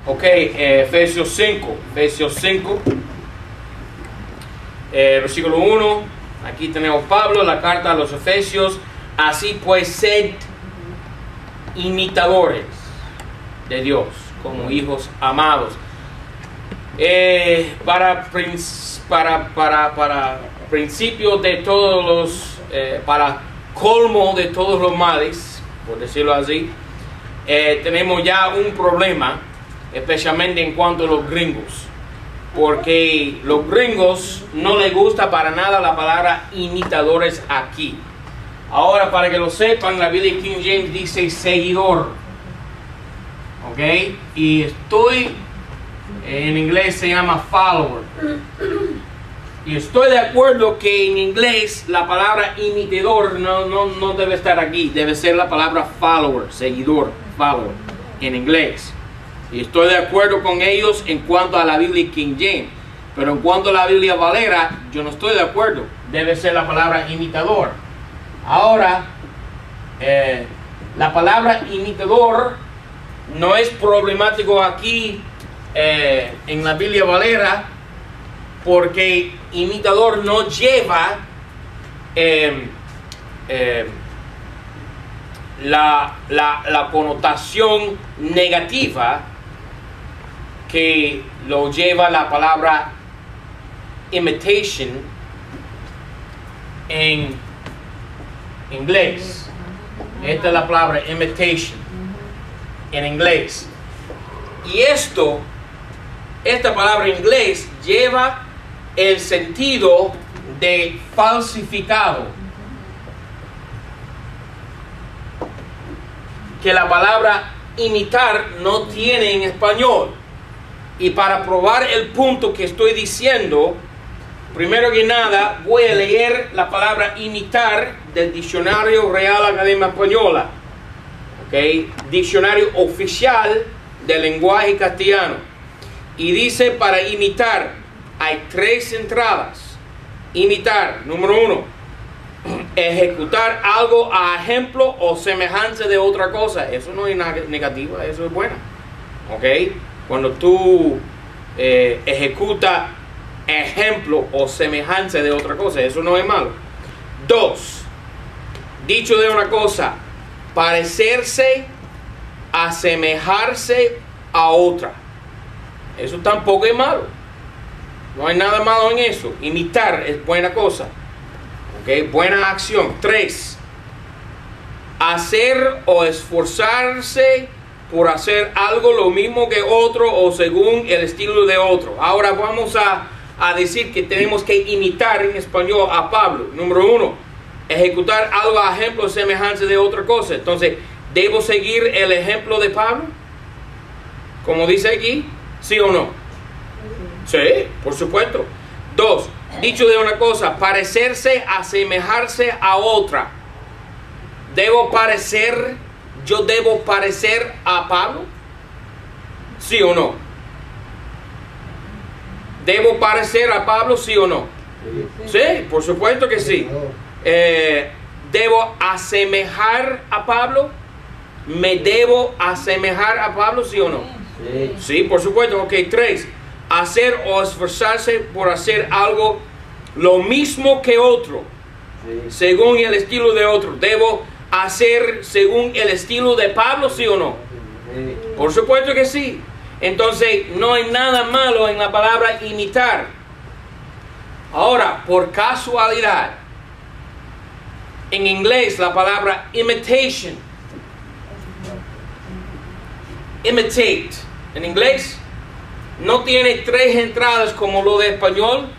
Ok, Efesios 5, versículo 1. Aquí tenemos Pablo, la carta a los Efesios. Así pues, sed imitadores de Dios como hijos amados. Para principio de todos los, para colmo de todos los males, por decirlo así, tenemos ya un problema, especialmente en cuanto a los gringos, porque los gringos no les gusta para nada la palabra imitadores aquí. Ahora, para que lo sepan, la Biblia King James dice seguidor, ok, y en inglés se llama follower, y estoy de acuerdo que en inglés la palabra imitador no debe estar aquí, debe ser la palabra follower, seguidor, follower, en inglés. Y estoy de acuerdo con ellos en cuanto a la Biblia King James. Pero en cuanto a la Biblia Valera, yo no estoy de acuerdo. Debe ser la palabra imitador. Ahora, la palabra imitador no es problemático aquí en la Biblia Valera, porque imitador no lleva la connotación negativa que lo lleva la palabra imitation en inglés. Esta es la palabra imitation en inglés. Y esta palabra en inglés lleva el sentido de falsificado, que la palabra imitar no tiene en español. Y para probar el punto que estoy diciendo, primero que nada voy a leer la palabra imitar del Diccionario Real Academia Española, ¿okay? Diccionario oficial del lenguaje castellano. Y dice, para imitar hay 3 entradas. Imitar, número 1, ejecutar algo a ejemplo o semejanza de otra cosa. Eso no es negativa, eso es buena, ¿ok? Cuando tú ejecutas ejemplo o semejanza de otra cosa, eso no es malo. 2, dicho de una cosa, parecerse, asemejarse a otra. Eso tampoco es malo. No hay nada malo en eso. Imitar es buena cosa, ¿ok? Buena acción. 3, hacer o esforzarse por hacer algo lo mismo que otro o según el estilo de otro. Ahora vamos a decir que tenemos que imitar en español a Pablo. Número 1, ejecutar algo a ejemplo o semejanza de otra cosa. Entonces, ¿debo seguir el ejemplo de Pablo? Como dice aquí, ¿sí o no? Sí, por supuesto. 2, dicho de una cosa, parecerse, asemejarse a otra. ¿Yo debo parecer a Pablo? ¿Sí o no? ¿Debo parecer a Pablo, sí o no? Sí, por supuesto que sí. ¿Debo asemejar a Pablo? ¿Me debo asemejar a Pablo, sí o no? Sí, por supuesto. Ok, 3, hacer o esforzarse por hacer algo lo mismo que otro, según el estilo de otro. ¿Debo hacer según el estilo de Pablo, sí o no? Por supuesto que sí. Entonces no hay nada malo en la palabra imitar. Ahora, por casualidad, en inglés la palabra imitation, imitate, en inglés no tiene 3 entradas como lo de español,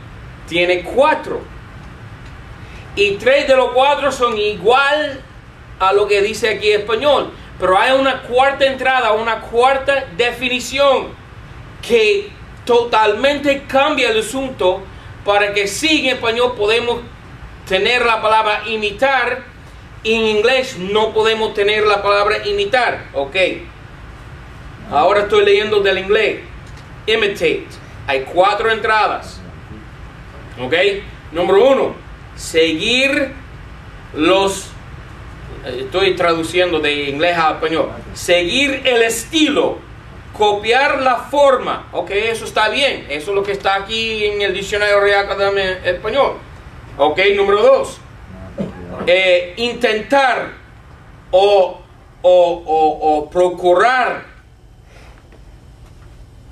tiene 4. Y 3 de los 4 son igual a lo que dice aquí en español. Pero hay una cuarta entrada, una cuarta definición que totalmente cambia el asunto, para que sí en español podemos tener la palabra imitar, y en inglés no podemos tener la palabra imitar. Ok. Ahora estoy leyendo del inglés. Imitate. Hay 4 entradas. Ok. Número 1, seguir los... Estoy traduciendo de inglés a español. Seguir el estilo, copiar la forma. Ok, eso está bien. Eso es lo que está aquí en el Diccionario Real Academia Español. Ok, número 2. Intentar o procurar.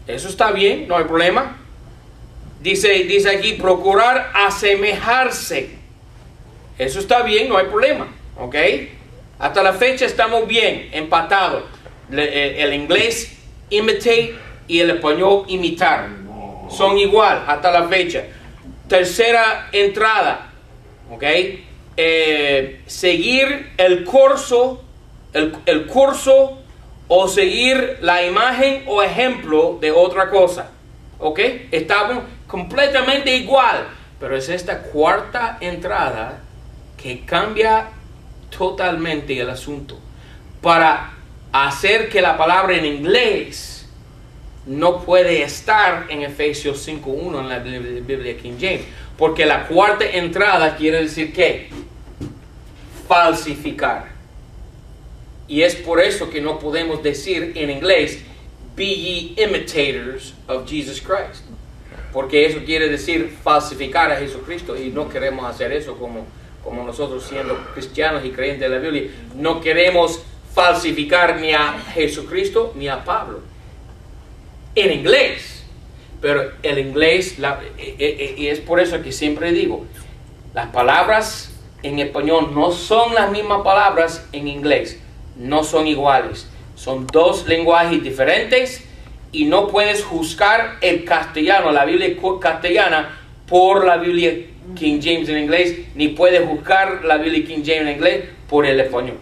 Eso está bien, no hay problema. Dice aquí, procurar asemejarse. Eso está bien, no hay problema. Ok. Hasta la fecha estamos bien, empatados. El inglés imitate y el español imitar. Son igual hasta la fecha. Tercera entrada. Ok. Seguir el curso o seguir la imagen o ejemplo de otra cosa. Ok. Estamos completamente igual. Pero es esta cuarta entrada que cambia totalmente el asunto para hacer que la palabra en inglés no puede estar en Efesios 5.1 en la Biblia King James, porque la cuarta entrada quiere decir ¿qué? Falsificar. Y es por eso que no podemos decir en inglés be ye imitators of Jesus Christ, porque eso quiere decir falsificar a Jesucristo, y no queremos hacer eso como nosotros siendo cristianos y creyentes de la Biblia. No queremos falsificar ni a Jesucristo ni a Pablo en inglés. Pero el inglés, y es por eso que siempre digo, las palabras en español no son las mismas palabras en inglés, no son iguales, son dos lenguajes diferentes, y no puedes juzgar el castellano, la Biblia castellana, por la Biblia King James en inglés, ni puedes juzgar la Biblia King James en inglés por el español.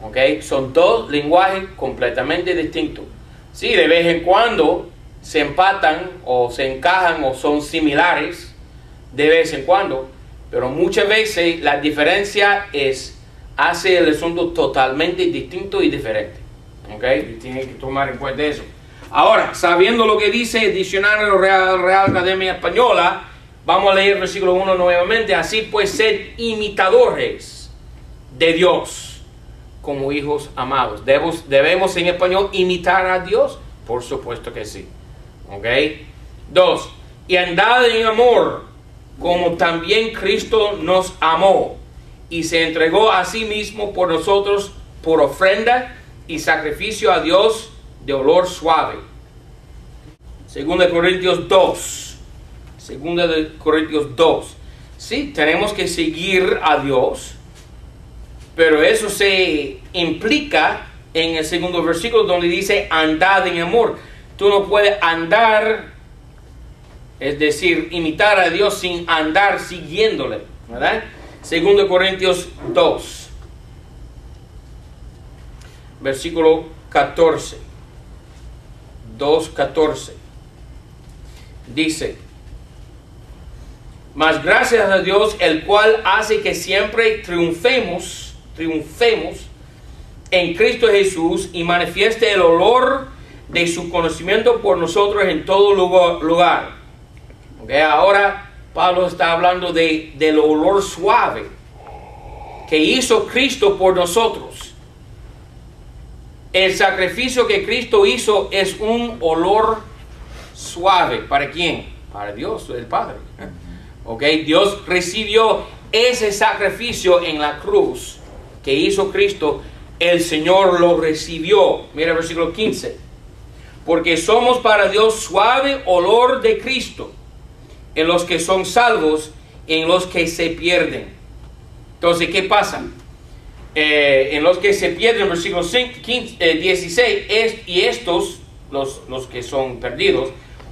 Ok, son dos lenguajes completamente distintos. Sí, de vez en cuando se empatan o se encajan o son similares, de vez en cuando, pero muchas veces la diferencia hace el asunto totalmente distinto y diferente. Ok, y tienen que tomar en cuenta eso. Ahora, sabiendo lo que dice el Diccionario Real Academia Española, vamos a leer el versículo 1 nuevamente. Así pues, sed imitadores de Dios como hijos amados. ¿Debemos en español imitar a Dios? Por supuesto que sí. ¿Ok? 2. Y andad en amor, como también Cristo nos amó y se entregó a sí mismo por nosotros por ofrenda y sacrificio a Dios de olor suave. 2 Corintios 2. 2 Corintios 2. Sí, tenemos que seguir a Dios, pero eso se implica en el segundo versículo donde dice andad en amor. Tú no puedes andar, es decir, imitar a Dios sin andar siguiéndole, ¿verdad? 2 Corintios 2, versículo 14. 2:14 dice: mas gracias a Dios, el cual hace que siempre triunfemos en Cristo Jesús, y manifieste el olor de su conocimiento por nosotros en todo lugar. Okay, ahora Pablo está hablando del olor suave que hizo Cristo por nosotros. El sacrificio que Cristo hizo es un olor suave. ¿Para quién? Para Dios, el Padre. Okay, Dios recibió ese sacrificio en la cruz que hizo Cristo. El Señor lo recibió. Mira el versículo 15. Porque somos para Dios suave olor de Cristo en los que son salvos y en los que se pierden. Entonces, ¿qué pasa? En los que se pierden, versículo 16, y estos, los que son perdidos,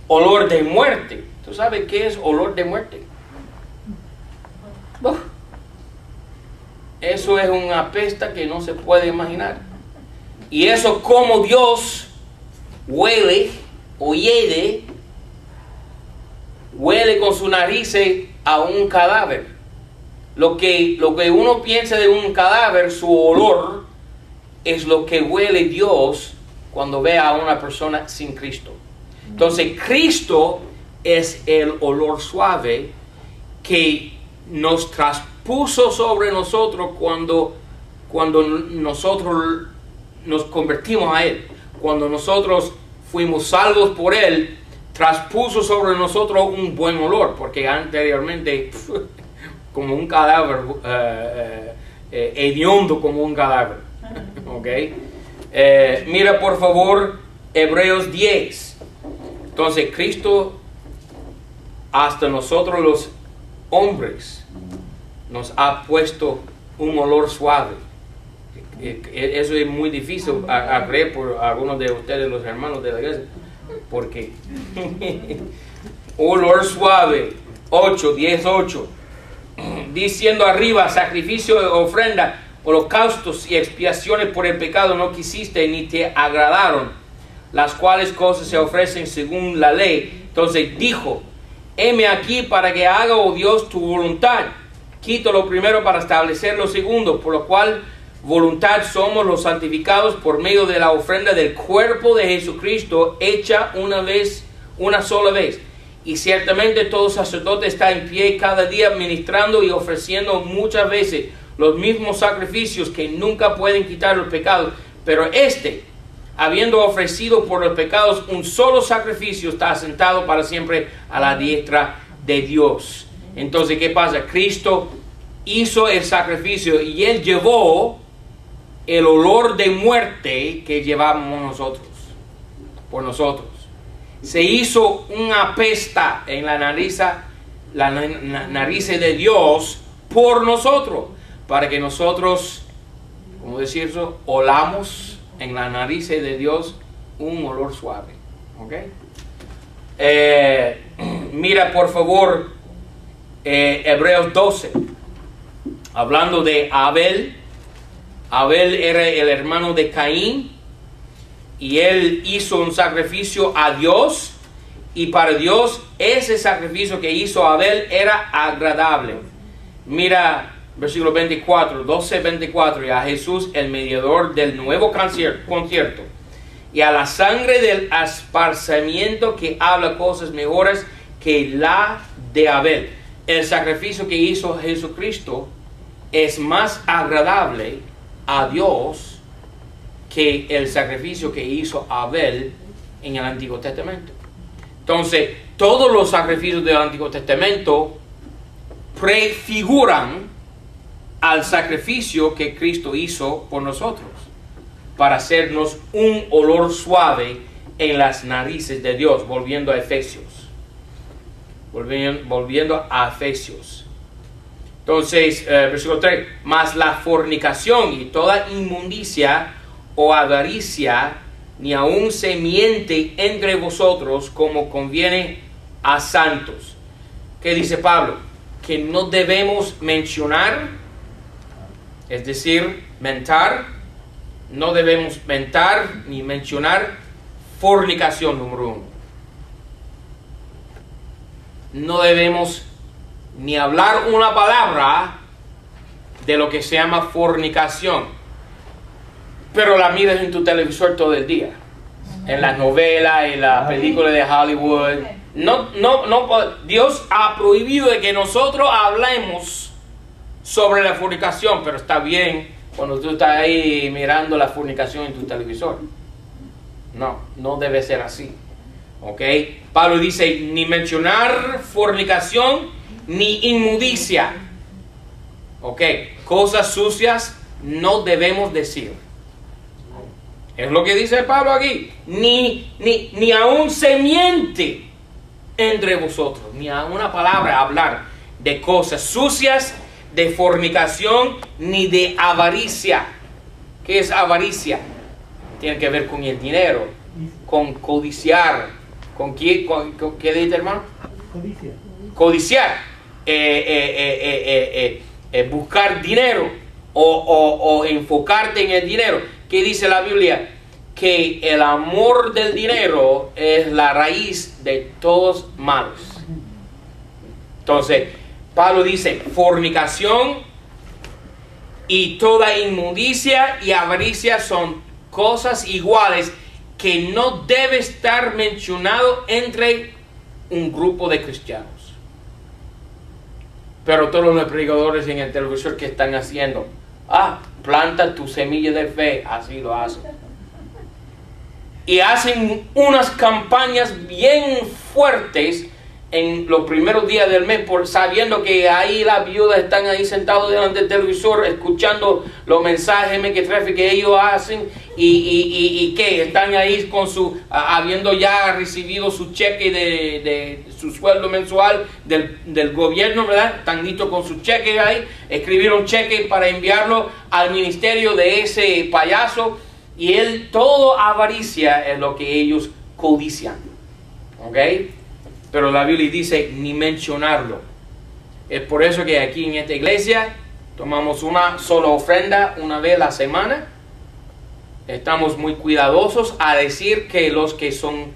olor de muerte. ¿Tú sabes qué es olor de muerte? Eso es una pesta que no se puede imaginar. Y eso, como Dios huele o hiede, huele con su nariz a un cadáver. Lo que uno piensa de un cadáver, su olor, es lo que huele Dios cuando ve a una persona sin Cristo. Entonces, Cristo es el olor suave que nos traspuso sobre nosotros cuando nosotros nos convertimos a Él. Cuando nosotros fuimos salvos por Él, traspuso sobre nosotros un buen olor, porque anteriormente como un cadáver, hediondo como un cadáver. ¿Okay? Mira por favor Hebreos 10. Entonces Cristo hasta nosotros los hombres nos ha puesto un olor suave. Eso es muy difícil a creer por algunos de ustedes, los hermanos de la iglesia, porque olor suave. 8, diciendo arriba, sacrificio, ofrenda, holocaustos y expiaciones por el pecado no quisiste ni te agradaron, las cuales cosas se ofrecen según la ley. Entonces dijo, heme aquí para que haga, oh Dios, tu voluntad. Quito lo primero para establecer lo segundo, por lo cual voluntad somos los santificados por medio de la ofrenda del cuerpo de Jesucristo, hecha una sola vez. Y ciertamente todo sacerdote está en pie cada día ministrando y ofreciendo muchas veces los mismos sacrificios que nunca pueden quitar los pecados. Pero habiendo ofrecido por los pecados un solo sacrificio, está sentado para siempre a la diestra de Dios. Entonces, ¿qué pasa? Cristo hizo el sacrificio y Él llevó el olor de muerte que llevamos nosotros, por nosotros. Se hizo una apesta en la nariz de Dios por nosotros, para que nosotros, ¿cómo decirlo?, olamos en la nariz de Dios un olor suave. ¿Okay? Mira por favor Hebreos 12, hablando de Abel. Abel era el hermano de Caín y él hizo un sacrificio a Dios, y para Dios ese sacrificio que hizo Abel era agradable. Mira versículo 24, 12:24, y a Jesús el mediador del nuevo concierto, y a la sangre del esparcimiento que habla cosas mejores que la de Abel. El sacrificio que hizo Jesucristo es más agradable a Dios que el sacrificio que hizo Abel en el Antiguo Testamento. Entonces, todos los sacrificios del Antiguo Testamento prefiguran al sacrificio que Cristo hizo por nosotros, para hacernos un olor suave en las narices de Dios. Volviendo a Efesios. Volviendo a Efesios. Entonces, versículo 3, mas la fornicación y toda inmundicia o avaricia, ni aun se miente entre vosotros como conviene a santos. ¿Qué dice Pablo? Que no debemos mencionar, es decir, mentar. No debemos mentar ni mencionar fornicación, número 1. No debemos ni hablar una palabra de lo que se llama fornicación, pero la miras en tu televisor todo el día, en las novelas, en las películas de Hollywood. Dios ha prohibido de que nosotros hablemos sobre la fornicación, pero está bien cuando tú estás ahí mirando la fornicación en tu televisor. No debe ser así. ¿Ok? Pablo dice, ni mencionar fornicación ni inmundicia. ¿Ok? Cosas sucias no debemos decir. Es lo que dice Pablo aquí. Ni aún se miente entre vosotros. Ni a una palabra hablar de cosas sucias, de fornicación, ni de avaricia. ¿Qué es avaricia? Tiene que ver con el dinero, con codiciar. ¿Con qué dice, hermano? Codiciar. Buscar dinero o enfocarte en el dinero. ¿Qué dice la Biblia? Que el amor del dinero es la raíz de todos males. Entonces, Pablo dice, fornicación y toda inmundicia y avaricia son cosas iguales que no debe estar mencionado entre un grupo de cristianos. Pero todos los predicadores en el televisor, que están haciendo, planta tu semilla de fe, así lo hacen. y hacen unas campañas bien fuertes en los primeros días del mes, sabiendo que ahí las viudas están ahí sentados delante del televisor escuchando los mensajes que ellos hacen y que están ahí con habiendo ya recibido su cheque de su sueldo mensual del gobierno, ¿verdad? Están listos con su cheque ahí, escribieron cheque para enviarlo al ministerio de ese payaso, y todo avaricia es lo que ellos codician, ¿ok? Pero la Biblia dice ni mencionarlo. Es por eso que aquí en esta iglesia tomamos una sola ofrenda una vez a la semana. Estamos muy cuidadosos a decir que los que son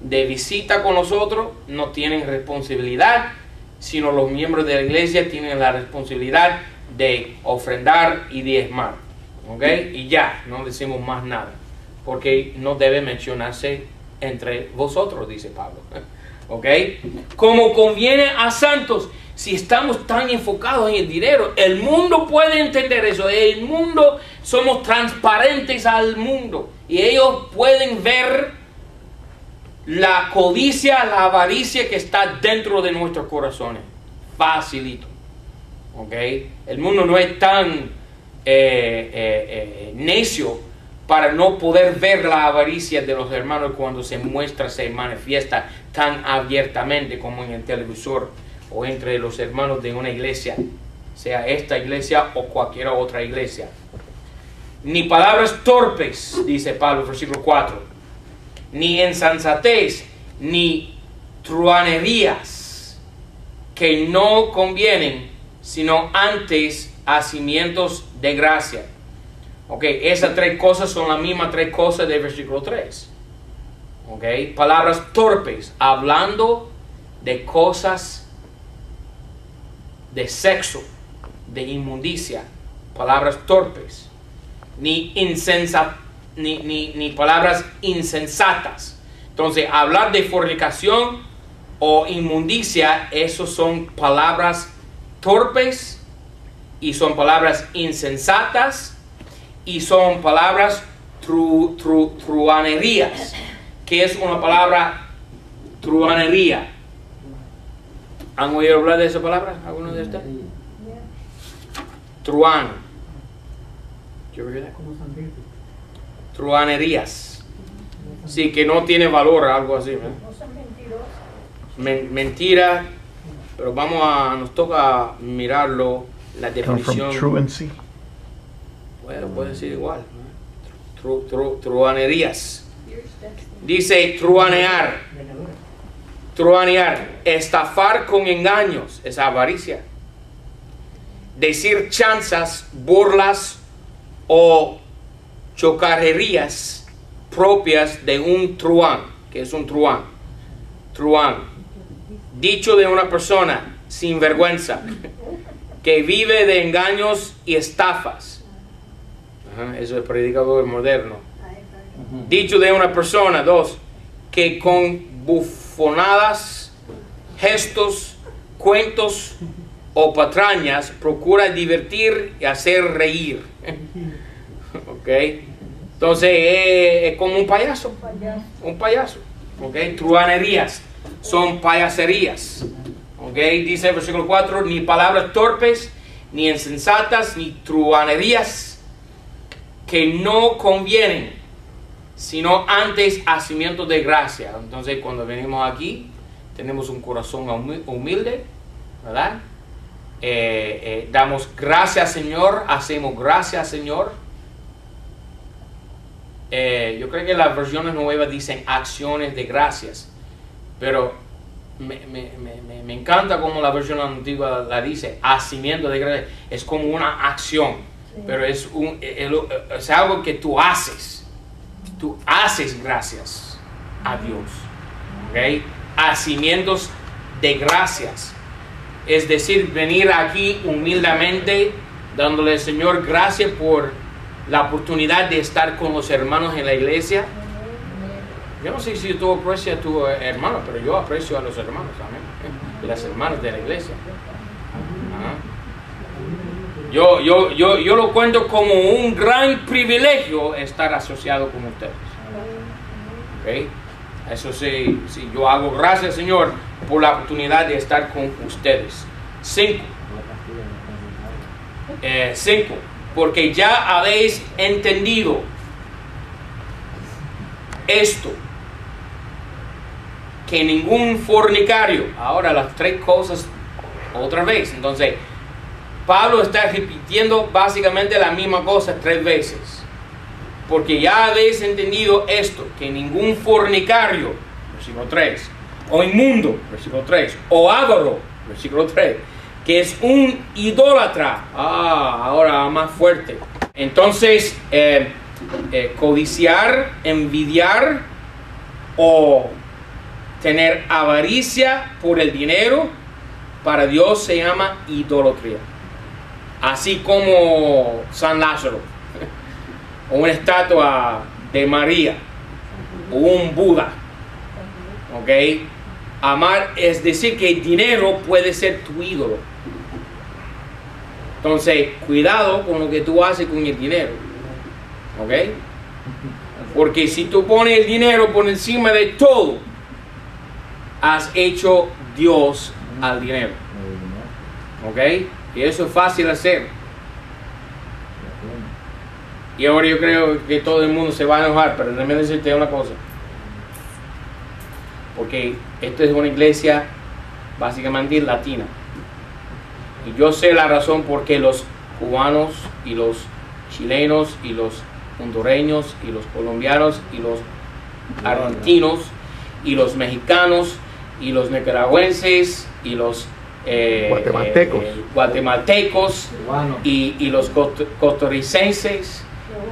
de visita con nosotros no tienen responsabilidad, sino los miembros de la iglesia tienen la responsabilidad de ofrendar y diezmar. ¿Ok? Y ya, no decimos más nada, porque no debe mencionarse entre vosotros, dice Pablo. ¿Ok? Como conviene a santos. Si estamos tan enfocados en el dinero, el mundo puede entender eso. El mundo, somos transparentes al mundo, y ellos pueden ver la codicia, la avaricia que está dentro de nuestros corazones. Facilito. ¿Ok? El mundo no es tan necio para no poder ver la avaricia de los hermanos cuando se muestra, se manifiesta tan abiertamente como en el televisor o entre los hermanos de una iglesia, sea esta iglesia o cualquier otra iglesia. Ni palabras torpes, dice Pablo, versículo 4, ni insensatez, ni truhanerías que no convienen, sino antes hacimientos de gracia. Ok, esas tres cosas son las mismas tres cosas del versículo 3. Ok, palabras torpes, hablando de cosas de sexo, de inmundicia, palabras torpes, ni palabras insensatas. Entonces, hablar de fornicación o inmundicia, esos son palabras torpes y son palabras insensatas. Y son palabras truhanerías. ¿Qué es una palabra truhanería? ¿Han oído hablar de esa palabra? ¿Alguno de ustedes? Truhán. Truhanerías. Sí, que no tiene valor, algo así, ¿verdad? Mentira. Pero nos toca mirarlo, la definición. Truancy. Bueno, puede ser igual. Truhanerías. Dice truhanear. Truhanear. Estafar con engaños. Es avaricia. Decir chanzas, burlas o chocarrerías propias de un truhán. ¿Qué es un truhán? Truhán. Dicho de una persona sin vergüenza que vive de engaños y estafas. Eso es predicador moderno. Dicho de una persona, 2, que con bufonadas, gestos, cuentos o patrañas procura divertir y hacer reír. Ok, entonces es como un payaso. Un payaso. Ok, truhanerías son payaserías. Ok, dice el versículo 4, ni palabras torpes, ni insensatas, ni truhanerías que no convienen, sino antes hacimientos de gracia. Entonces, cuando venimos aquí, tenemos un corazón humilde, ¿verdad? Damos gracias, Señor, hacemos gracias, Señor. Yo creo que las versiones nuevas dicen acciones de gracias, pero me encanta como la versión antigua la dice, hacimiento de gracias. Es como una acción. Pero es algo que tú haces. Tú haces gracias a Dios. ¿Ok? Hacimientos de gracias. Es decir, venir aquí humildemente, dándole al Señor gracias por la oportunidad de estar con los hermanos en la iglesia. Yo no sé si tú aprecias a tu hermano, pero yo aprecio a los hermanos también. Y las hermanas de la iglesia. Yo lo cuento como un gran privilegio estar asociado con ustedes. ¿Ok? Eso sí, yo hago gracias, Señor, por la oportunidad de estar con ustedes. 5. Porque ya habéis entendido esto, que ningún fornicario, ahora las 3 cosas otra vez. Entonces, Pablo está repitiendo básicamente la misma cosa 3 veces. Porque ya habéis entendido esto, que ningún fornicario, versículo 3, o inmundo, versículo 3, o avaro, versículo 3, que es un idólatra, ahora más fuerte. Entonces, codiciar, envidiar o tener avaricia por el dinero, para Dios se llama idolatría. Así como San Lázaro, o una estatua de María, o un Buda. ¿Ok? Amar es decir que el dinero puede ser tu ídolo. Entonces, cuidado con lo que tú haces con el dinero. ¿Ok? Porque si tú pones el dinero por encima de todo, has hecho Dios al dinero. ¿Ok? Y eso es fácil hacer. Y ahora yo creo que todo el mundo se va a enojar, pero déjame decirte una cosa. Porque esto es una iglesia básicamente latina. Y yo sé la razón por qué los cubanos y los chilenos y los hondureños y los colombianos y los argentinos y los mexicanos y los nicaragüenses y los guatemaltecos y los costarricenses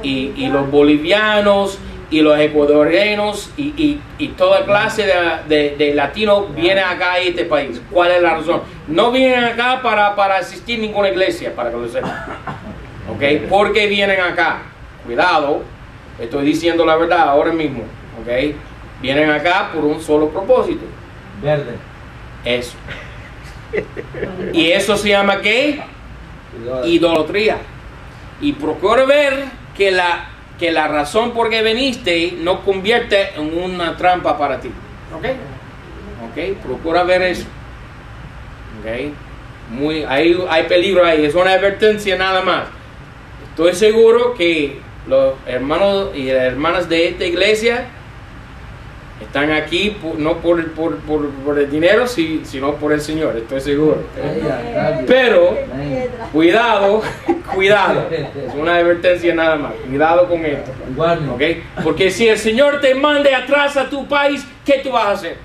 y los bolivianos y los ecuatorianos y toda clase de latinos vienen acá a este país. ¿Cuál es la razón? No vienen acá para asistir a ninguna iglesia, para que lo sepan. ¿Ok? ¿Por qué vienen acá? Cuidado, estoy diciendo la verdad ahora mismo. ¿Ok? Vienen acá por un solo propósito. Verde. Eso. Y eso se llama ¿qué? Idolatría. Y procura ver que la razón por que viniste no convierte en una trampa para ti. ¿Ok? Procura ver eso. ¿Ok? Hay peligro ahí. Es una advertencia nada más. Estoy seguro que los hermanos y hermanas de esta iglesia están aquí no por el dinero, sino por el Señor, estoy seguro. Pero, cuidado, es una advertencia nada más, cuidado con esto. ¿Okay? Porque si el Señor te mande atrás a tu país, ¿qué tú vas a hacer?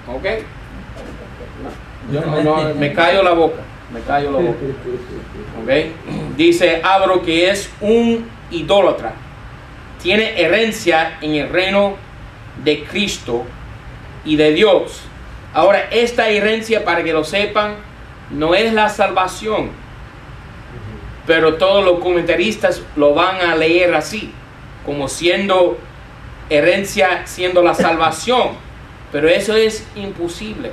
¿Ok? No, me callo la boca. ¿Ok? Dice Abro que es un idólatra. Tiene herencia en el reino de Cristo y de Dios. Ahora, esta herencia, para que lo sepan, no es la salvación. Pero todos los comentaristas lo van a leer así, como siendo herencia, siendo la salvación. Pero eso es imposible.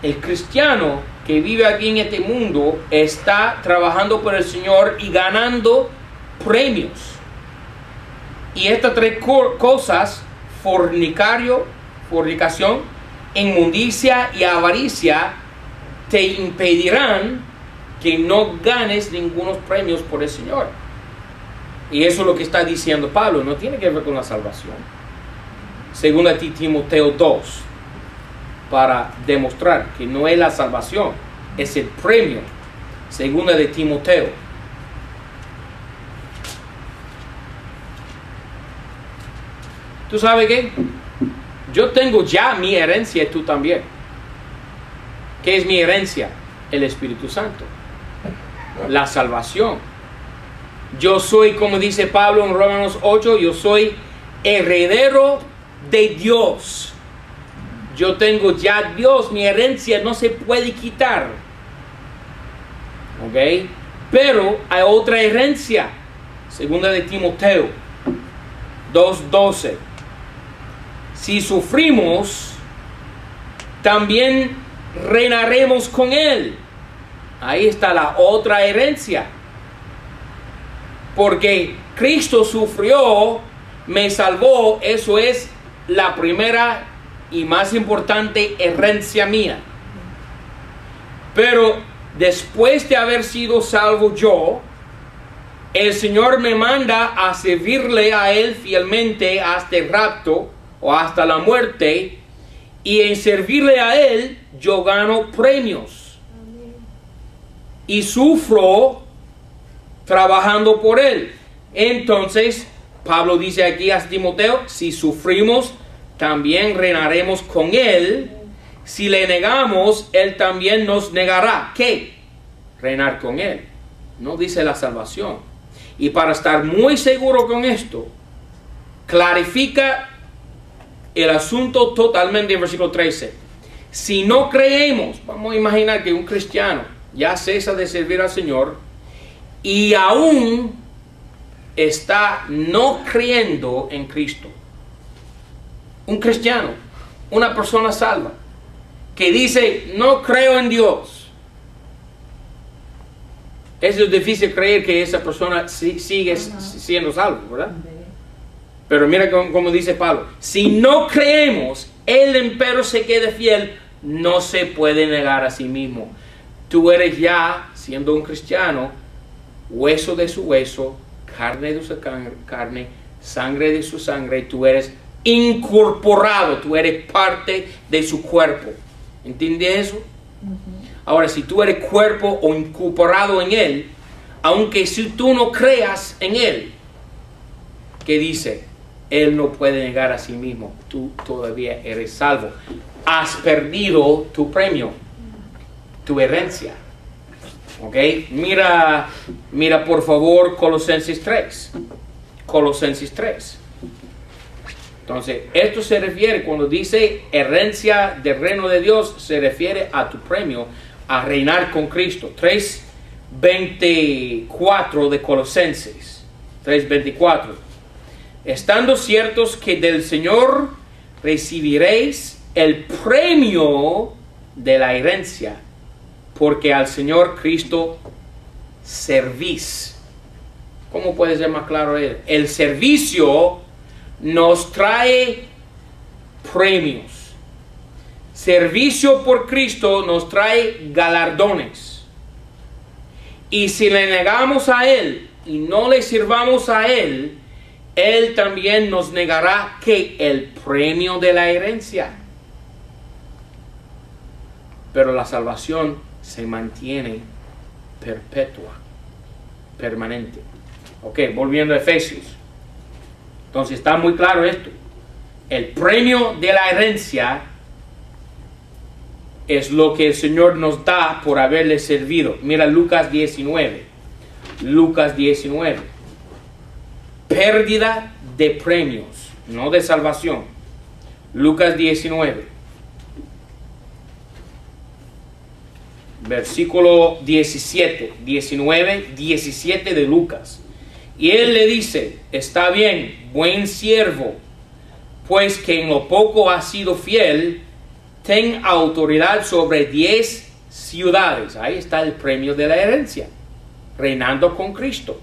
El cristiano que vive aquí en este mundo está trabajando por el Señor y ganando premios. Y estas 3 cosas, fornicación, inmundicia y avaricia, te impedirán que no ganes ningunos premios por el Señor. Y eso es lo que está diciendo Pablo, no tiene que ver con la salvación. Segunda Timoteo 2, para demostrar que no es la salvación, es el premio. Segunda de Timoteo. ¿Tú sabes qué? Yo tengo ya mi herencia y tú también. ¿Qué es mi herencia? El Espíritu Santo. La salvación. Yo soy, como dice Pablo en Romanos 8, yo soy heredero de Dios. Yo tengo ya Dios, mi herencia no se puede quitar. ¿Ok? Pero hay otra herencia. Segunda de Timoteo 2:12. Si sufrimos, también reinaremos con Él. Ahí está la otra herencia. Porque Cristo sufrió me salvó, eso es la primera y más importante herencia mía. Pero después de haber sido salvo yo, el Señor me manda a servirle a Él fielmente hasta el rapto o hasta la muerte, y en servirle a Él yo gano premios. Y sufro trabajando por Él. Entonces, Pablo dice aquí a Timoteo, si sufrimos, también reinaremos con Él. Si le negamos, Él también nos negará. ¿Qué? Reinar con Él. No dice la salvación. Y para estar muy seguro con esto, clarifica el asunto totalmente en versículo 13. Si no creemos, vamos a imaginar que un cristiano ya cesa de servir al Señor y aún está no creyendo en Cristo. Un cristiano, una persona salva, que dice, no creo en Dios. Es difícil creer que esa persona sigue siendo salva, ¿verdad? Pero mira como dice Pablo, si no creemos, Él empero se quede fiel, no se puede negar a sí mismo. Tú eres ya, siendo un cristiano, hueso de su hueso, carne de su carne, sangre de su sangre. Tú eres incorporado, tú eres parte de su cuerpo. ¿Entiendes eso? Ahora, si tú eres cuerpo o incorporado en Él, aunque si tú no creas en Él, ¿qué dice? Él no puede negar a sí mismo. Tú todavía eres salvo. Has perdido tu premio, tu herencia. ¿Ok? Mira por favor Colosenses 3. Colosenses 3. Entonces, esto se refiere, cuando dice herencia del reino de Dios, se refiere a tu premio, a reinar con Cristo. 3:24 de Colosenses. 3:24. Estando ciertos que del Señor recibiréis el premio de la herencia, porque al Señor Cristo servís. ¿Cómo puede ser más claro él? El servicio nos trae premios. Servicio por Cristo nos trae galardones. Y si le negamos a Él y no le sirvamos a Él, Él también nos negará que el premio de la herencia. Pero la salvación se mantiene perpetua, permanente. Ok, volviendo a Efesios. Entonces está muy claro esto. El premio de la herencia es lo que el Señor nos da por haberle servido. Mira Lucas 19. Lucas 19. Pérdida de premios, no de salvación. Lucas 19. Versículo 17. 19, 17 de Lucas. Y él le dice, está bien, buen siervo, pues que en lo poco has sido fiel, ten autoridad sobre 10 ciudades. Ahí está el premio de la herencia, reinando con Cristo.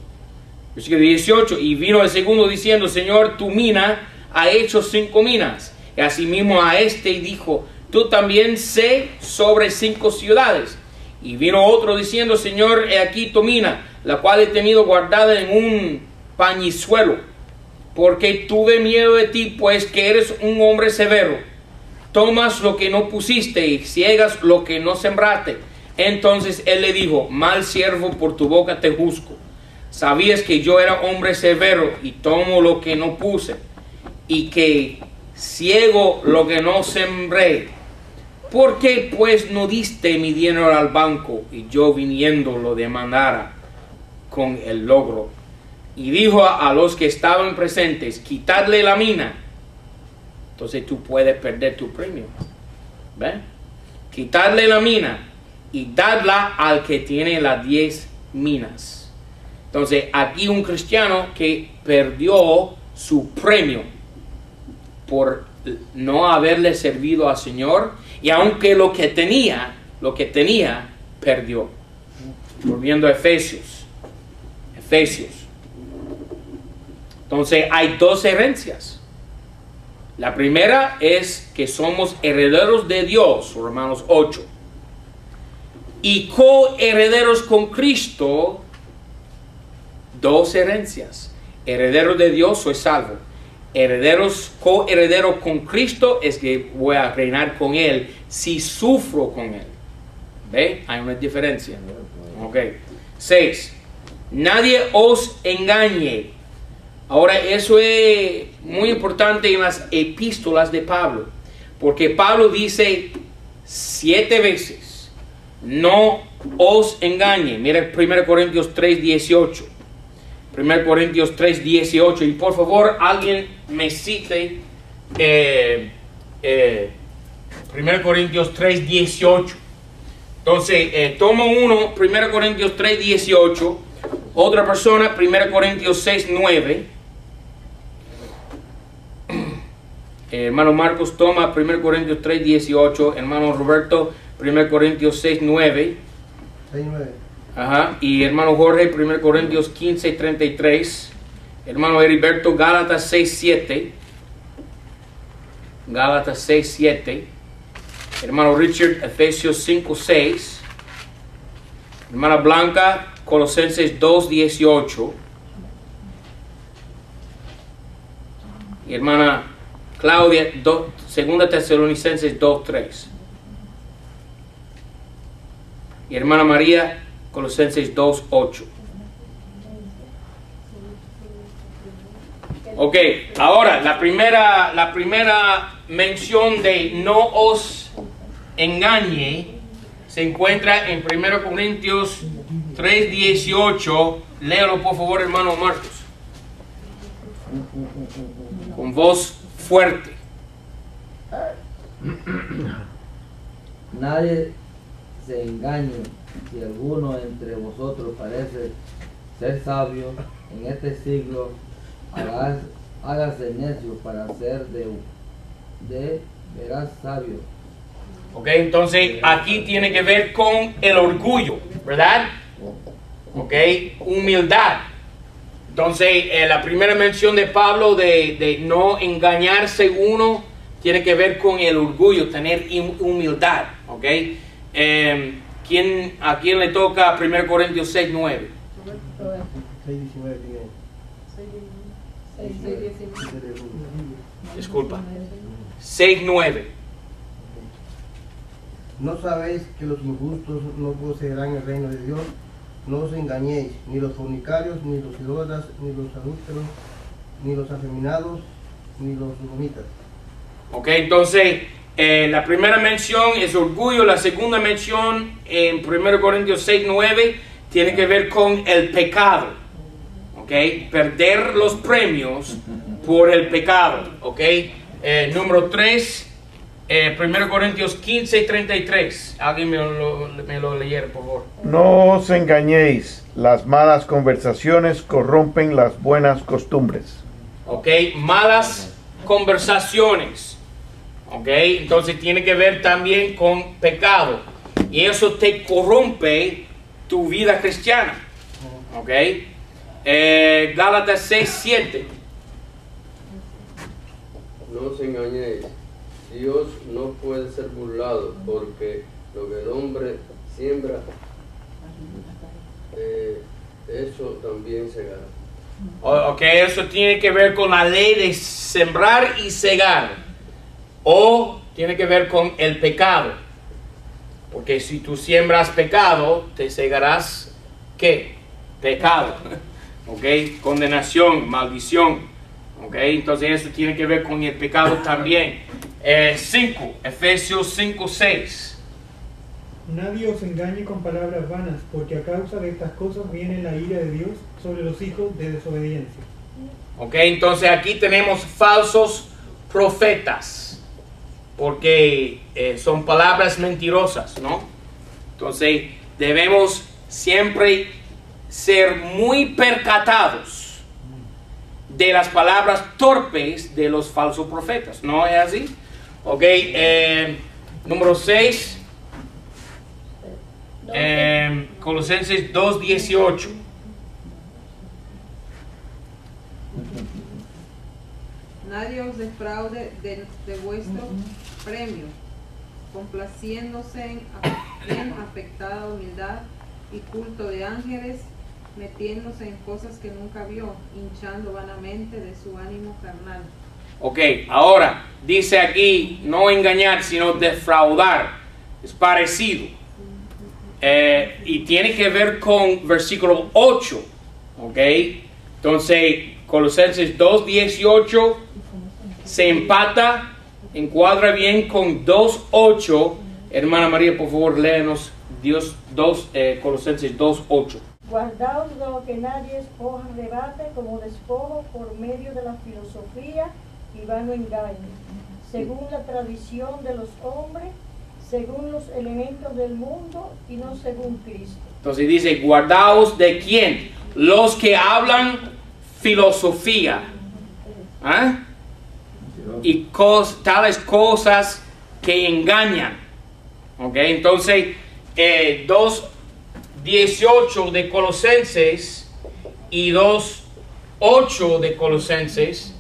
Versículo 18, y vino el segundo diciendo, Señor, tu mina ha hecho 5 minas. Y asimismo a este dijo, tú también sé sobre 5 ciudades. Y vino otro diciendo, Señor, he aquí tu mina, la cual he tenido guardada en un pañizuelo, porque tuve miedo de ti, pues que eres un hombre severo. Tomas lo que no pusiste y ciegas lo que no sembraste. Entonces él le dijo, mal siervo, por tu boca te juzgo. Sabías que yo era hombre severo y tomo lo que no puse y que ciego lo que no sembré. ¿Por qué pues no diste mi dinero al banco y yo viniendo lo demandara con el logro? Y dijo a los que estaban presentes, quitadle la mina. Entonces tú puedes perder tu premio. ¿Ven? Quitadle la mina y dadla al que tiene las 10 minas. Entonces aquí un cristiano que perdió su premio por no haberle servido al Señor, y aunque lo que tenía, perdió. Volviendo a Efesios. Entonces hay dos herencias. La primera es que somos herederos de Dios, Romanos 8. Y coherederos con Cristo, dos herencias. Heredero de Dios, soy salvo. Coherederos con Cristo es que voy a reinar con Él si sufro con Él. ¿Ve? Hay una diferencia. Ok. 6. Nadie os engañe. Ahora, eso es muy importante en las epístolas de Pablo. Porque Pablo dice 7 veces, no os engañe. Mira 1 Corintios 3:18. 1 Corintios 3:18. Y por favor, alguien me cite 1 Corintios 3:18. Entonces, tomo uno, 1 Corintios 3:18. Otra persona, 1 Corintios 6:9. Hermano Marcos toma 1 Corintios 3:18. Hermano Roberto, 1 Corintios 6:9. 6:9. Ajá. Y hermano Jorge, 1 Corintios 15:33. Hermano Heriberto, Gálatas 6:7. Gálatas 6:7. Hermano Richard, Efesios 5:6. Hermana Blanca, Colosenses 2:18. Y hermana Claudia, 2 Tesalonicenses 2:3. Y hermana María, Colosenses 2:8. Ok, ahora la primera mención de no os engañe se encuentra en 1 Corintios 3:18. Léalo por favor, hermano Marcos, con voz fuerte. Nadie se engañe. Si alguno entre vosotros parece ser sabio en este siglo, hágase necio para ser de veras sabio. Ok, entonces aquí tiene que ver con el orgullo, ¿verdad? Ok, humildad. Entonces, la primera mención de Pablo de no engañarse uno tiene que ver con el orgullo, tener humildad. Ok, ¿a quién le toca 1 Corintios 6:9? 6:19 tiene. Disculpa. 6:9. ¿No sabéis que los injustos no poseerán el reino de Dios? No os engañéis, ni los fornicarios, ni los idólatras, ni los adúlteros, ni los afeminados, ni los sodomitas. Ok, entonces la primera mención es orgullo. La segunda mención en 1 Corintios 6:9 tiene que ver con el pecado. Ok, perder los premios por el pecado. Ok, número 3, 1 Corintios 15:33. Alguien me lo leyera, por favor. No os engañéis, las malas conversaciones corrompen las buenas costumbres. Ok, malas conversaciones. Ok, entonces tiene que ver también con pecado. Y eso te corrompe tu vida cristiana. Ok, Gálatas 6:7. No os engañéis, Dios no puede ser burlado, porque lo que el hombre siembra, eso también segará. Ok, eso tiene que ver con la ley de sembrar y cegar. O tiene que ver con el pecado. Porque si tú siembras pecado, te cegarás, ¿qué? Pecado. Ok, condenación, maldición. Ok, entonces eso tiene que ver con el pecado también. 5, Efesios 5:6. Nadie os engañe con palabras vanas, porque a causa de estas cosas viene la ira de Dios sobre los hijos de desobediencia. Ok, entonces aquí tenemos falsos profetas, porque son palabras mentirosas, ¿no? Entonces debemos siempre ser muy percatados de las palabras torpes de los falsos profetas, ¿no es así? Ok, número 6, Colosenses 2:18. Nadie os defraude de vuestro premio, complaciéndose en afectada humildad y culto de ángeles, metiéndose en cosas que nunca vio, hinchando vanamente de su ánimo carnal. Ok, ahora dice aquí no engañar sino defraudar, es parecido, y tiene que ver con versículo 8, ok. Entonces Colosenses 2:18 se empata, encuadra bien con 2:8. Hermana María, por favor, léanos Colosenses 2:8. Guardaos de lo que nadie escoja debate como despojo por medio de la filosofía y vano engaño, según la tradición de los hombres, según los elementos del mundo y no según Cristo. Entonces dice, guardaos de quién? Los que hablan filosofía. ¿Ah? Y tales cosas que engañan. Ok, entonces 2:18 de Colosenses y 2:8 de Colosenses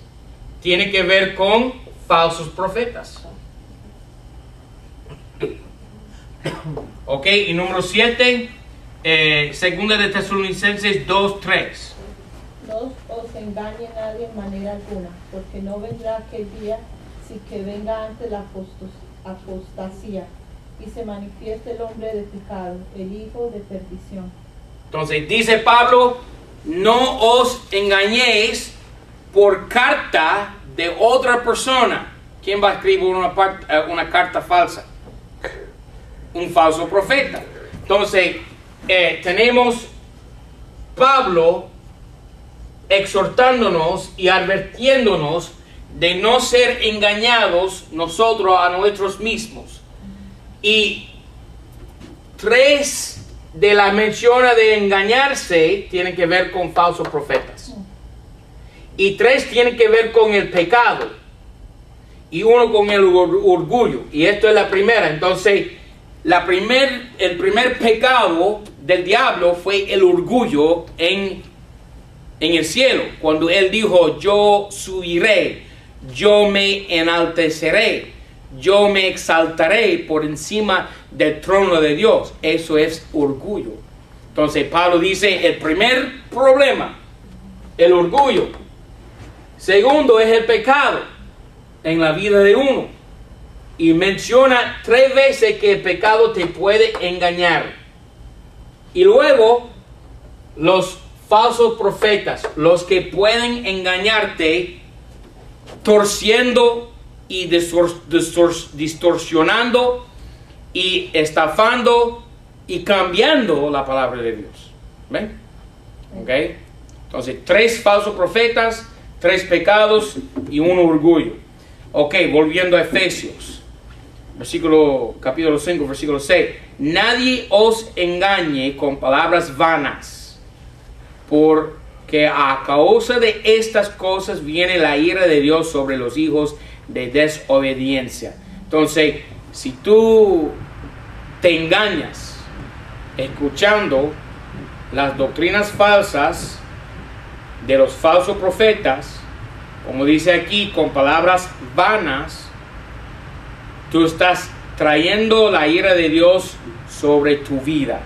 tiene que ver con falsos profetas. Ok, y número 7, segunda de Tesalonicenses 2:3. No os engañe nadie en manera alguna, porque no vendrá aquel día sin que venga antes la apostasía y se manifieste el hombre de pecado, el hijo de perdición. Entonces dice Pablo, no os engañéis por carta de otra persona. ¿Quién va a escribir una carta falsa? Un falso profeta. Entonces tenemos Pablo exhortándonos y advirtiéndonos de no ser engañados nosotros a nosotros mismos. Y 3 de la mención de engañarse tienen que ver con falsos profetas. Y 3 tienen que ver con el pecado. Y 1 con el orgullo. Y esto es la primera. Entonces, el primer pecado del diablo fue el orgullo en el cielo. Cuando él dijo, yo subiré, yo me enalteceré, yo me exaltaré por encima del trono de Dios. Eso es orgullo. Entonces Pablo dice, el primer problema, el orgullo. Segundo es el pecado en la vida de uno. Y menciona 3 veces que el pecado te puede engañar. Y luego los falsos profetas, los que pueden engañarte torciendo y distorsionando y estafando y cambiando la palabra de Dios. ¿Ven? ¿Ok? Entonces 3 falsos profetas, 3 pecados y 1 orgullo. Ok, volviendo a Efesios. Capítulo 5, versículo 6. Nadie os engañe con palabras vanas, porque a causa de estas cosas viene la ira de Dios sobre los hijos de desobediencia. Entonces, si tú te engañas escuchando las doctrinas falsas de los falsos profetas, como dice aquí, con palabras vanas, tú estás trayendo la ira de Dios sobre tu vida.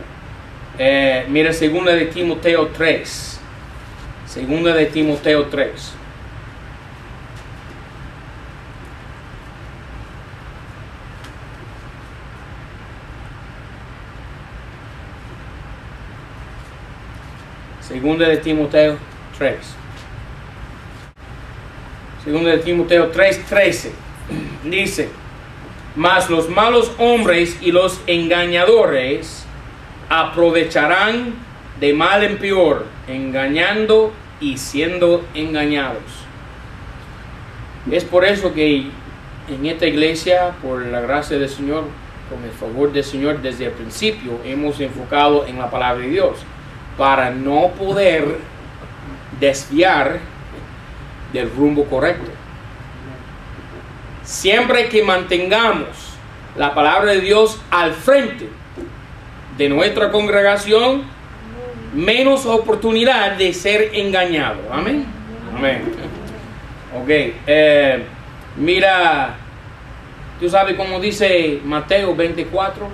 Mira 2 de Timoteo 3. 2 de Timoteo 3. Segunda de Timoteo 3. Segunda de Timoteo 3:13. Dice, mas los malos hombres y los engañadores aprovecharán de mal en peor, engañando y siendo engañados. Es por eso que en esta iglesia, por la gracia del Señor, con el favor del Señor, desde el principio hemos enfocado en la palabra de Dios, para no poder desviar del rumbo correcto. Siempre que mantengamos la palabra de Dios al frente de nuestra congregación, menos oportunidad de ser engañado. Amén. Amén. Ok, mira, tú sabes cómo dice Mateo 24,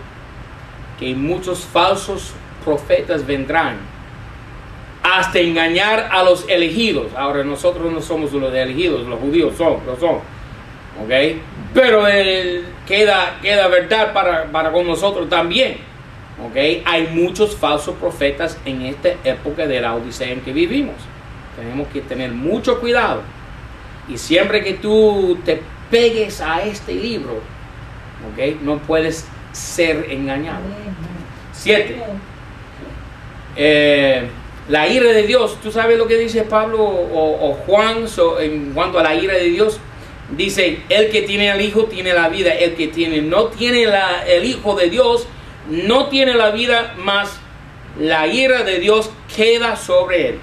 que muchos falsos profetas vendrán hasta engañar a los elegidos. Ahora nosotros no somos los elegidos, los judíos lo son. Ok, pero queda verdad para con nosotros también. Ok, hay muchos falsos profetas en esta época de la Odisea en que vivimos. Tenemos que tener mucho cuidado. Y siempre que tú te pegues a este libro, ok, no puedes ser engañado. 7. La ira de Dios. ¿Tú sabes lo que dice Pablo o Juan en cuanto a la ira de Dios? Dice, el que tiene al Hijo tiene la vida. El que no tiene el Hijo de Dios no tiene la vida, mas la ira de Dios queda sobre él.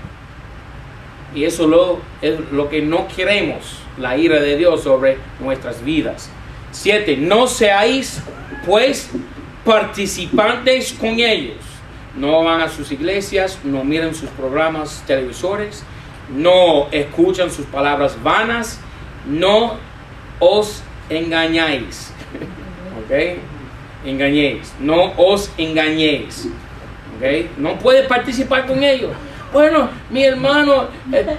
Y eso es lo que no queremos, la ira de Dios sobre nuestras vidas. 7. No seáis pues participantes con ellos. No van a sus iglesias, no miren sus programas televisores, no escuchan sus palabras vanas, no os engañáis. ¿Ok? Engañéis, no os engañéis. ¿Ok? No puedes participar con ellos. Bueno, mi hermano,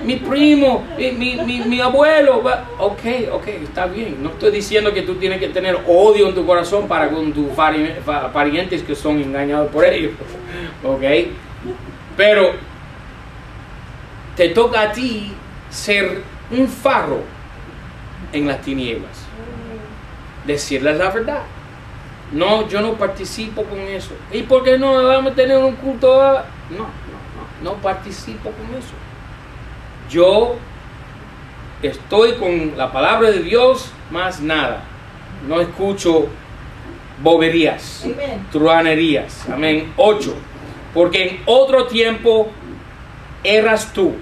mi primo, mi abuelo. Ok, está bien. No estoy diciendo que tú tienes que tener odio en tu corazón para con tus parientes que son engañados por ellos. Ok, pero te toca a ti ser un faro en las tinieblas. Decirles la verdad. No, yo no participo con eso. ¿Y por qué no vamos a tener un culto? No participo con eso. Yo estoy con la palabra de Dios, más nada. No escucho boberías, truhanerías. Amén. 8. Porque en otro tiempo erras tú,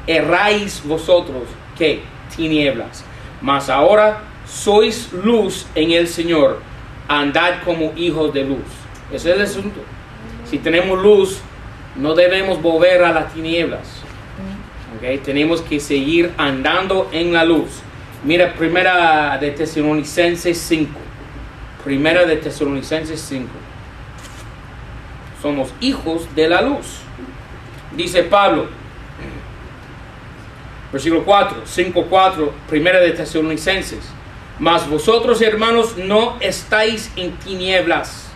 erráis vosotros, ¿qué? Tinieblas. Mas ahora sois luz en el Señor. Andad como hijos de luz. Ese es el asunto. Si tenemos luz, no debemos volver a las tinieblas. Okay? Tenemos que seguir andando en la luz. Mira, Primera de Tesalonicenses 5. Primera de Tesalonicenses 5. Somos hijos de la luz. Dice Pablo, versículo 4, 5:4, Primera de Tesalonicenses. Mas vosotros, hermanos, no estáis en tinieblas,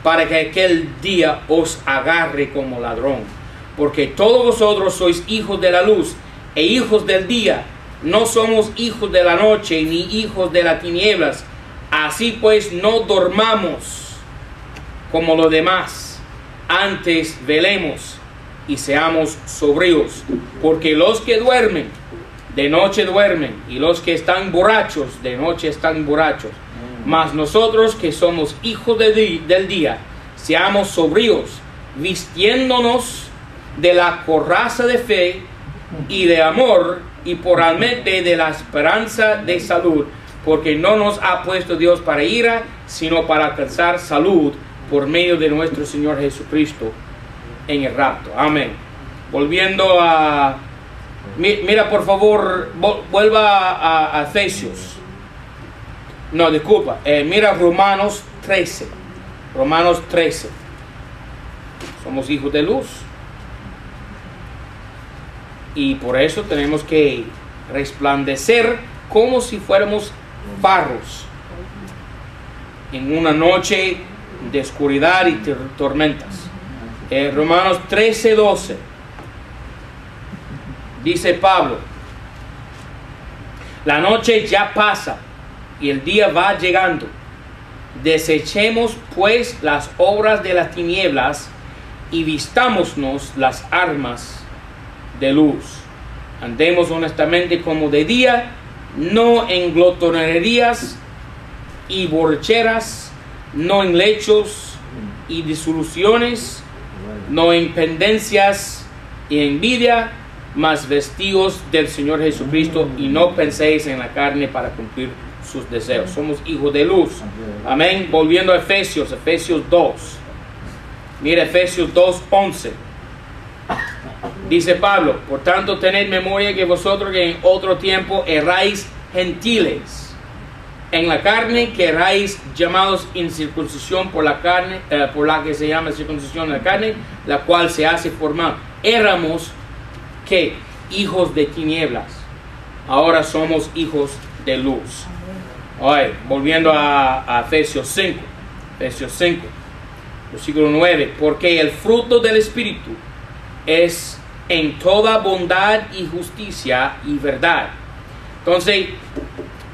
para que aquel día os agarre como ladrón. Porque todos vosotros sois hijos de la luz e hijos del día. No somos hijos de la noche ni hijos de las tinieblas. Así pues, no dormamos como los demás. Antes velemos y seamos sobrios. Porque los que duermen, de noche duermen, y los que están borrachos, de noche están borrachos. Mas nosotros que somos hijos del día, seamos sobrios, vistiéndonos de la coraza de fe y de amor, y por almete de la esperanza de salud, porque no nos ha puesto Dios para ira, sino para alcanzar salud por medio de nuestro Señor Jesucristo en el rapto. Amén. Volviendo a... Mira, por favor, vuelva a Efesios. No, disculpa. Mira Romanos 13. Romanos 13. Somos hijos de luz. Y por eso tenemos que resplandecer como si fuéramos faros en una noche de oscuridad y tormentas. Romanos 13:12. Dice Pablo: la noche ya pasa y el día va llegando. Desechemos pues las obras de las tinieblas y vistámonos las armas de luz. Andemos honestamente como de día, no en glotonerías y borracheras, no en lechos y disoluciones, no en pendencias y envidia, mas vestidos del Señor Jesucristo, y no penséis en la carne para cumplir sus deseos. Somos hijos de luz. Amén. Volviendo a Efesios 2. Mira Efesios 2:11. Dice Pablo, por tanto tened memoria que vosotros que en otro tiempo erráis gentiles, en la carne, que erais llamados incircuncisión por la carne, por la que se llama circuncisión en la carne, la cual se hace formal. Éramos, ¿qué? Hijos de tinieblas. Ahora somos hijos de luz. Hoy, volviendo a Efesios 5. Efesios 5, versículo 9. Porque el fruto del Espíritu es en toda bondad y justicia y verdad. Entonces,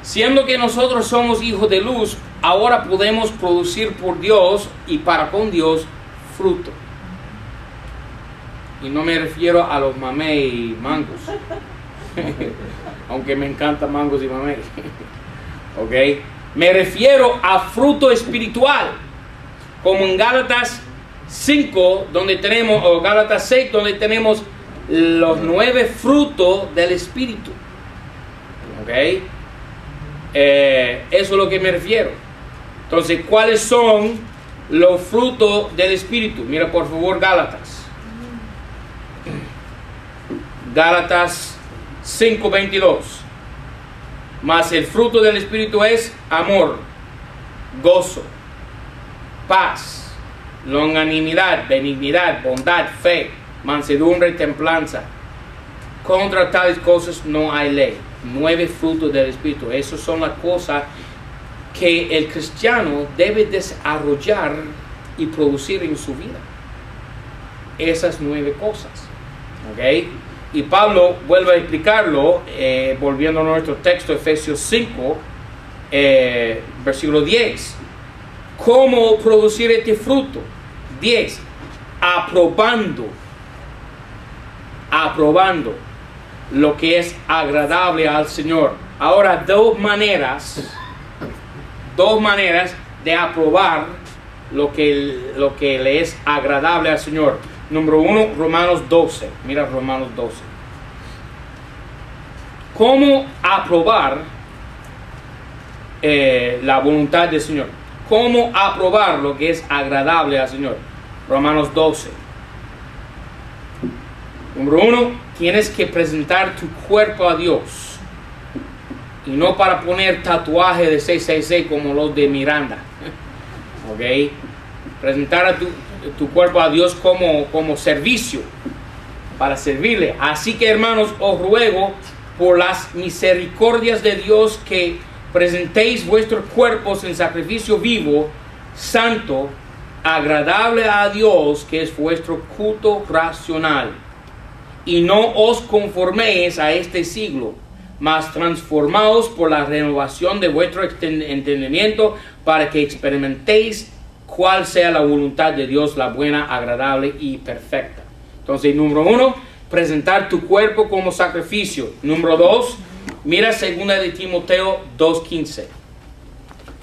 siendo que nosotros somos hijos de luz, ahora podemos producir por Dios y para con Dios fruto. Y no me refiero a los mamey y mangos. Aunque me encantan mangos y mamey. ¿Ok? Me refiero a fruto espiritual. Como en Gálatas 5, donde tenemos, o Gálatas 6, donde tenemos los 9 frutos del Espíritu. ¿Ok? Eso es lo que me refiero. Entonces, ¿cuáles son los frutos del Espíritu? Mira por favor Gálatas. Gálatas 5:22. Mas el fruto del Espíritu es amor, gozo, paz, longanimidad, benignidad, bondad, fe, mansedumbre, templanza. Contra tales cosas no hay ley. 9 frutos del Espíritu. Esas son las cosas que el cristiano debe desarrollar y producir en su vida. Esas 9 cosas. ¿Ok? Y Pablo vuelve a explicarlo, volviendo a nuestro texto, Efesios 5, versículo 10. ¿Cómo producir este fruto? 10. Aprobando lo que es agradable al Señor. Ahora, dos maneras de aprobar lo que le es agradable al Señor. Número 1, Romanos 12. Mira Romanos 12. ¿Cómo aprobar la voluntad del Señor? ¿Cómo aprobar lo que es agradable al Señor? Romanos 12. Número 1, tienes que presentar tu cuerpo a Dios. Y no para poner tatuaje de 666 como los de Miranda. ¿Ok? Presentar a tu cuerpo a Dios como servicio, para servirle. Así que, hermanos, os ruego por las misericordias de Dios que presentéis vuestros cuerpos en sacrificio vivo, santo, agradable a Dios, que es vuestro culto racional. Y no os conforméis a este siglo, mas transformaos por la renovación de vuestro entendimiento, para que experimentéis cuál sea la voluntad de Dios, la buena, agradable y perfecta. Entonces, número 1, presentar tu cuerpo como sacrificio. Número 2, mira 2 de Timoteo 2:15.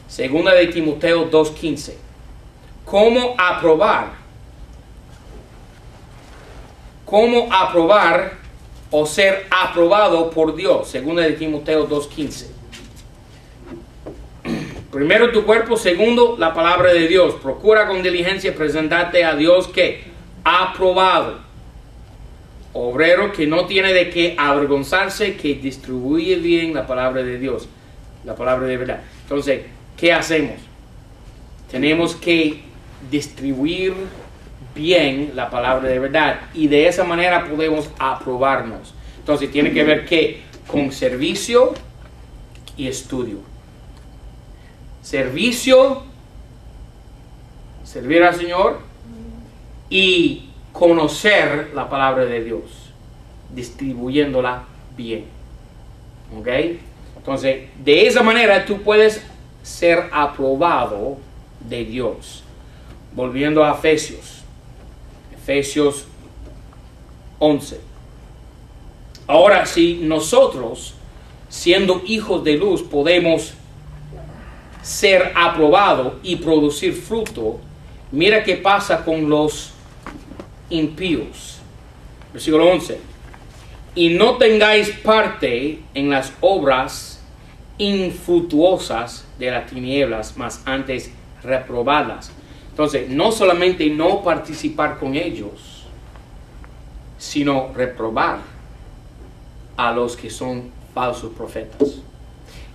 2 de Timoteo 2:15. ¿Cómo aprobar? ¿Cómo aprobar o ser aprobado por Dios? 2 de Timoteo 2:15. Primero tu cuerpo, segundo la palabra de Dios. Procura con diligencia presentarte a Dios que aprobado. Obrero que no tiene de qué avergonzarse, que distribuye bien la palabra de Dios, la palabra de verdad. Entonces, ¿qué hacemos? Tenemos que distribuir bien la palabra de verdad y de esa manera podemos aprobarnos. Entonces, tiene que ver ¿qué? Con servicio y estudio. Servicio, servir al Señor, y conocer la palabra de Dios, distribuyéndola bien. ¿Ok? Entonces, de esa manera tú puedes ser aprobado de Dios. Volviendo a Efesios 11. Ahora, si nosotros, siendo hijos de luz, podemos ser aprobado y producir fruto, mira qué pasa con los impíos. Versículo 11. Y no tengáis parte en las obras infructuosas de las tinieblas, mas antes reprobadas. Entonces, no solamente no participar con ellos, sino reprobar a los que son falsos profetas.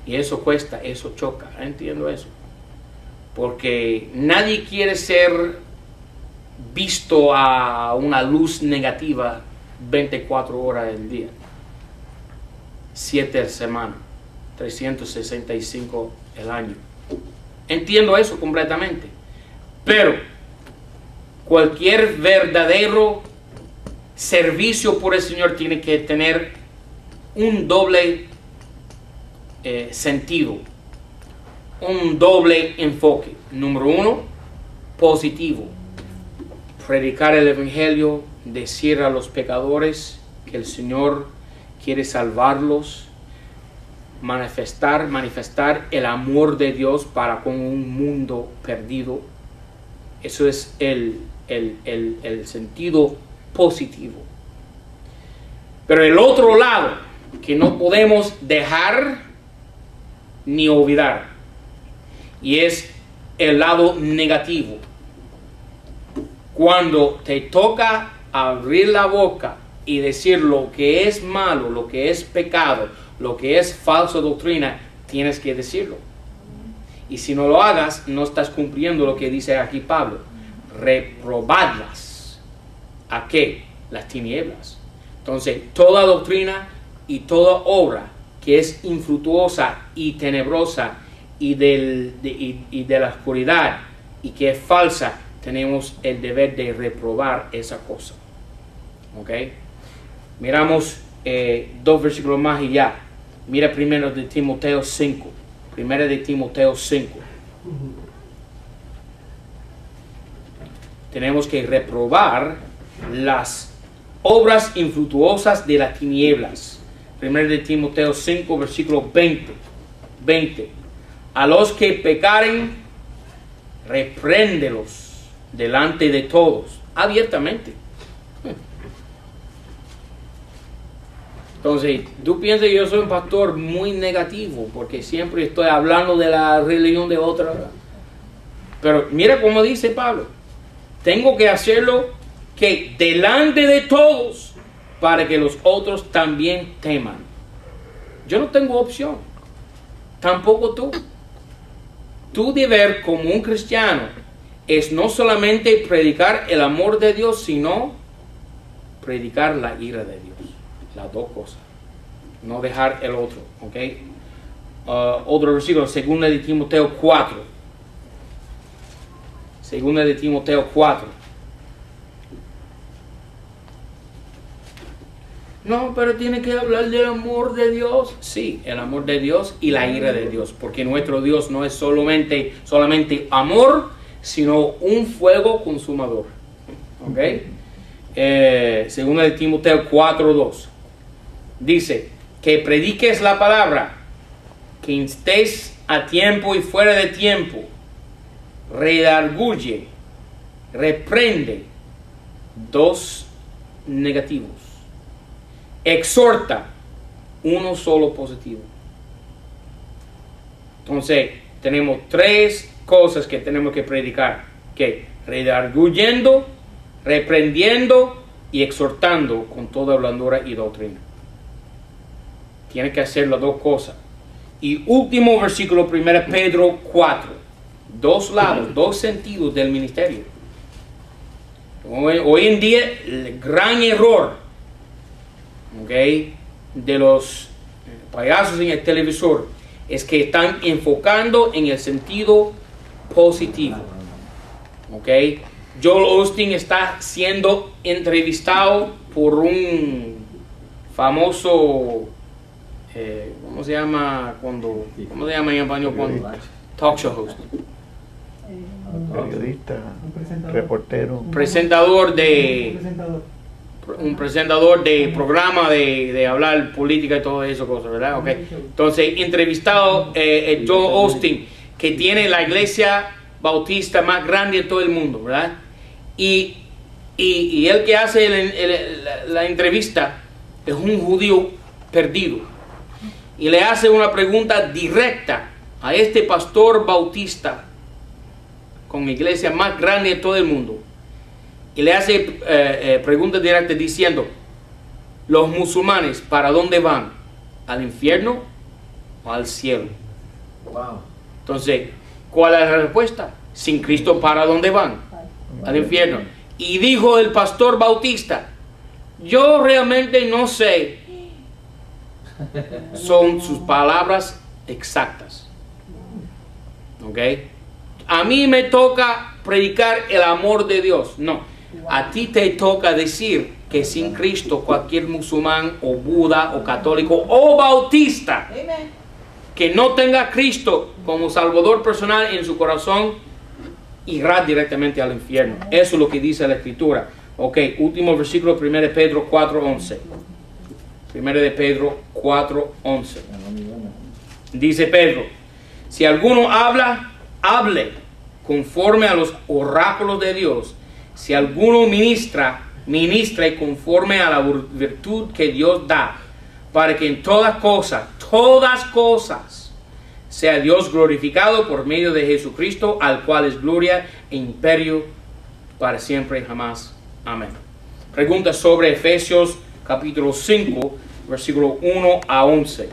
Y eso cuesta, eso choca. Entiendo eso. Porque nadie quiere ser visto a una luz negativa 24 horas del día, 7 a la semana, 365 el año. Entiendo eso completamente. Pero cualquier verdadero servicio por el Señor tiene que tener un doble sentido, un doble enfoque. Número uno, positivo. Predicar el Evangelio, decir a los pecadores que el Señor quiere salvarlos, manifestar el amor de Dios para con un mundo perdido. Eso es el sentido positivo. Pero el otro lado que no podemos dejar ni olvidar, y es el lado negativo. Cuando te toca abrir la boca y decir lo que es malo, lo que es pecado, lo que es falsa doctrina, tienes que decirlo. Y si no lo hagas, no estás cumpliendo lo que dice aquí Pablo. Reprobadlas. ¿A qué? Las tinieblas. Entonces, toda doctrina y toda obra que es infructuosa y tenebrosa y de la oscuridad y que es falsa, tenemos el deber de reprobar esa cosa. ¿Ok? Miramos 2 versículos más y ya. Mira primero de Timoteo 5. Primera de Timoteo 5. Tenemos que reprobar las obras infructuosas de las tinieblas. Primera de Timoteo 5, versículo 20. A los que pecaren, repréndelos delante de todos, abiertamente. Entonces, tú piensas que yo soy un pastor muy negativo, porque siempre estoy hablando de la religión de otra. Pero mira cómo dice Pablo. Tengo que hacerlo que delante de todos, para que los otros también teman. Yo no tengo opción. Tampoco tú. Tu deber como un cristiano es no solamente predicar el amor de Dios, sino predicar la ira de Dios. Las dos cosas. No dejar el otro. ¿Ok? Otro versículo, 2 de Timoteo 4. 2 de Timoteo 4. No, pero tiene que hablar del amor de Dios. Sí, el amor de Dios y la ira de Dios. Porque nuestro Dios no es solamente amor, sino un fuego consumador. ¿Ok? 2 de Timoteo 4:2. Dice, que prediques la palabra, que instes a tiempo y fuera de tiempo, redarguye, reprende. 2 negativos. Exhorta, 1 solo positivo. Entonces, tenemos 3 cosas que tenemos que predicar. Que redarguyendo, reprendiendo y exhortando con toda blandura y doctrina. Tiene que hacer las 2 cosas. Y último versículo, 1 Pedro 4. 2 lados, 2 sentidos del ministerio. Hoy en día, el gran error, ¿okay?, de los payasos en el televisor es que están enfocando en el sentido positivo. ¿Okay? Joel Osteen está siendo entrevistado por un famoso, ¿cómo se llama en español cuando? Talk show host. Periodista, presentador. reportero. Un presentador de programa de hablar política y todo eso cosas, ¿verdad? Okay. Entonces, entrevistado Joel Osteen, que tiene la iglesia bautista más grande de todo el mundo, ¿verdad? Y él que hace la entrevista es un judío perdido. Y le hace una pregunta directa a este pastor bautista con la iglesia más grande de todo el mundo. y le hace preguntas directas diciendo, los musulmanes, ¿para dónde van? ¿Al infierno o al cielo? Wow. Entonces, ¿cuál es la respuesta? Sin Cristo, ¿para dónde van? Al infierno. Y dijo el pastor Bautista, yo realmente no sé. Son sus palabras exactas. ¿Ok? A mí me toca predicar el amor de Dios. No. A ti te toca decir que sin Cristo cualquier musulmán o Buda o católico o bautista que no tenga a Cristo como Salvador personal en su corazón irá directamente al infierno. Eso es lo que dice la Escritura. Ok, último versículo, 1 de Pedro 4:11. 1 de Pedro 4:11. Dice Pedro, si alguno habla, hable conforme a los oráculos de Dios. Si alguno ministra, ministre conforme a la virtud que Dios da, para que en todas cosas, sea Dios glorificado por medio de Jesucristo, al cual es gloria e imperio para siempre y jamás. Amén. Preguntas sobre Efesios capítulo 5, versículo 1 a 11.